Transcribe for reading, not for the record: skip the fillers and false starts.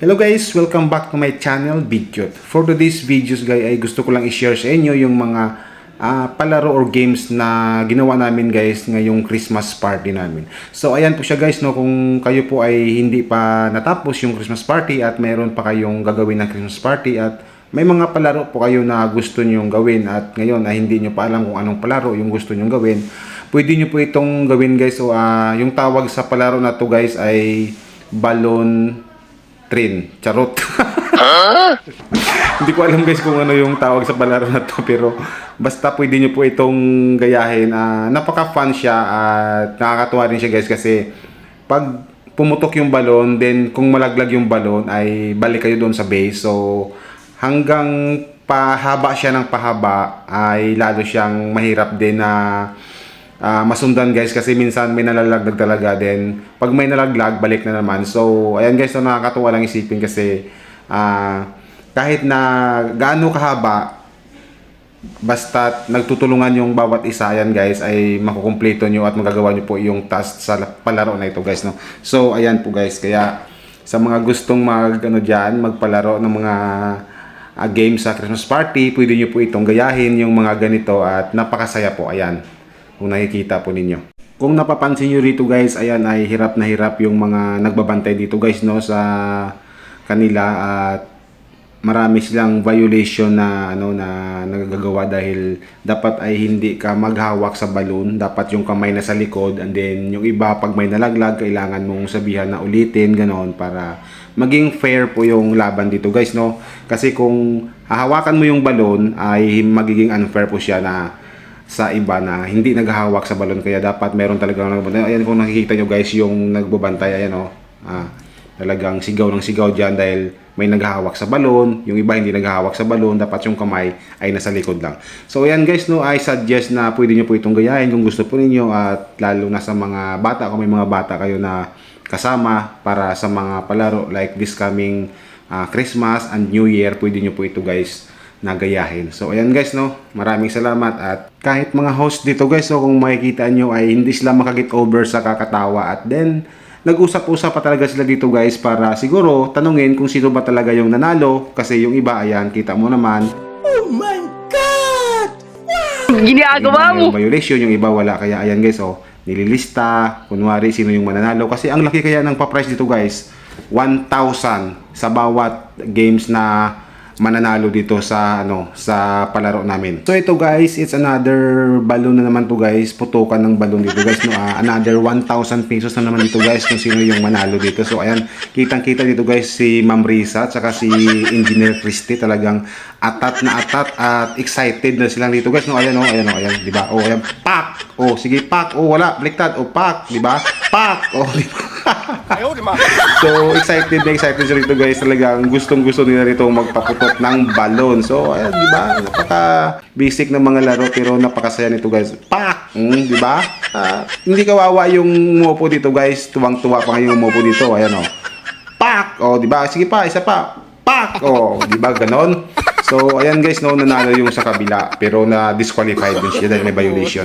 Hello guys, welcome back to my channel, BigCute. For today's videos guys ay gusto ko lang i-share sa inyo yung mga palaro or games na ginawa namin guys ngayong Christmas party namin. So ayan po siya guys, no, kung kayo po ay hindi pa natapos yung Christmas party at mayroon pa kayong gagawin ng Christmas party at may mga palaro po kayo na gusto nyong gawin at ngayon ay hindi nyo pa alam kung anong palaro yung gusto nyong gawin, pwede nyo po itong gawin guys. So yung tawag sa palaro na to guys ay balloon train. Charot. Hindi ko alam guys kung ano yung tawag sa palaro na to, pero basta pwede nyo po itong gayahin. Napaka-fun siya at nakakatuwa rin siya guys kasi pag pumutok yung balon, then kung malaglag yung balon ay balik kayo doon sa base. So hanggang pahaba siya ng pahaba ay lalo siyang mahirap din na masundan guys kasi minsan may nalalaglag talaga, din pag may nalaglag balik na naman. So ayan guys, so nakakatuwa lang isipin kasi kahit na gaano kahaba, basta nagtutulungan yung bawat isa, ayan guys, ay makukumpleto nyo at magagawa nyo po yung task sa palaro na ito guys, no? So ayan po guys, kaya sa mga gustong magpalaro ng mga games sa Christmas party, pwede nyo po itong gayahin yung mga ganito at napakasaya po. Ayan, kung nakikita po ninyo. Kung napapansin nyo rito guys, ayan ay hirap na hirap yung mga nagbabantay dito guys, no, sa kanila at marami silang violation na nagagawa dahil dapat ay hindi ka maghawak sa balloon, dapat yung kamay na sa likod, and then yung iba pag may nalaglag kailangan mong sabihan na ulitin ganon para maging fair po yung laban dito guys, no, kasi kung hahawakan mo yung balloon ay magiging unfair po siya na sa iba na hindi naghahawak sa balon, kaya dapat meron talagang nagbabantay. Ayan, kung nakikita nyo guys yung nagbabantay, ayan o, talagang sigaw ng sigaw dyan dahil may naghahawak sa balon, yung iba hindi naghahawak sa balon, dapat yung kamay ay nasa likod lang. So ayan guys, no, I suggest na pwede nyo po itong gayahin kung gusto po ninyo, at lalo na sa mga bata, kung may mga bata kayo na kasama para sa mga palaro like this coming Christmas and New Year, pwede nyo po ito guys nagayahin. So ayan guys, no, maraming salamat. At kahit mga host dito guys, so kung makikita nyo ay hindi sila makagit over sa kakatawa, at then nag-usap-usap pa talaga sila dito guys para siguro tanungin kung sino ba talaga yung nanalo, kasi yung iba, ayan, kita mo naman, oh my god, wow! Ginagawa mo yung violation, yung iba wala, kaya ayan guys, oh, nililista kunwari sino yung mananalo, kasi ang laki kaya ng pa-prize dito guys, 1,000 sa bawat games na mananalo dito sa sa palaro namin. So ito guys, it's another balloon na naman to guys, putukan ng balloon dito guys, no. Another 1,000 pesos na naman dito guys kung sino yung manalo dito. So ayan, kitang-kita dito guys si Ma'am Risa at saka si Engineer Christy, talagang atat na atat at excited na silang dito guys, no. Ayan oh, ayan oh, ayan, di ba? Oh, ayan, pak. Oh, sige, pak. Oh, wala, baliktad. Oh, pak, di ba? Pak. Oh, di ba? So excited sila rito guys, talagang gustong-gusto nila rito magpaputok ng balon. So ayan, di ba? Napaka basic ng mga laro pero napakasaya nito guys. Pak! Di ba? Hindi kawawa yung umupo dito guys. Tuwang-tuwa pa ngayon umupo dito. Ayan oh. Pak! Oh, di ba? Sige pa, isa pa. Pak! Oh, di ba ganon? So ayan guys, no, nanalo yung sa kabila pero na disqualified din siya dahil may violation.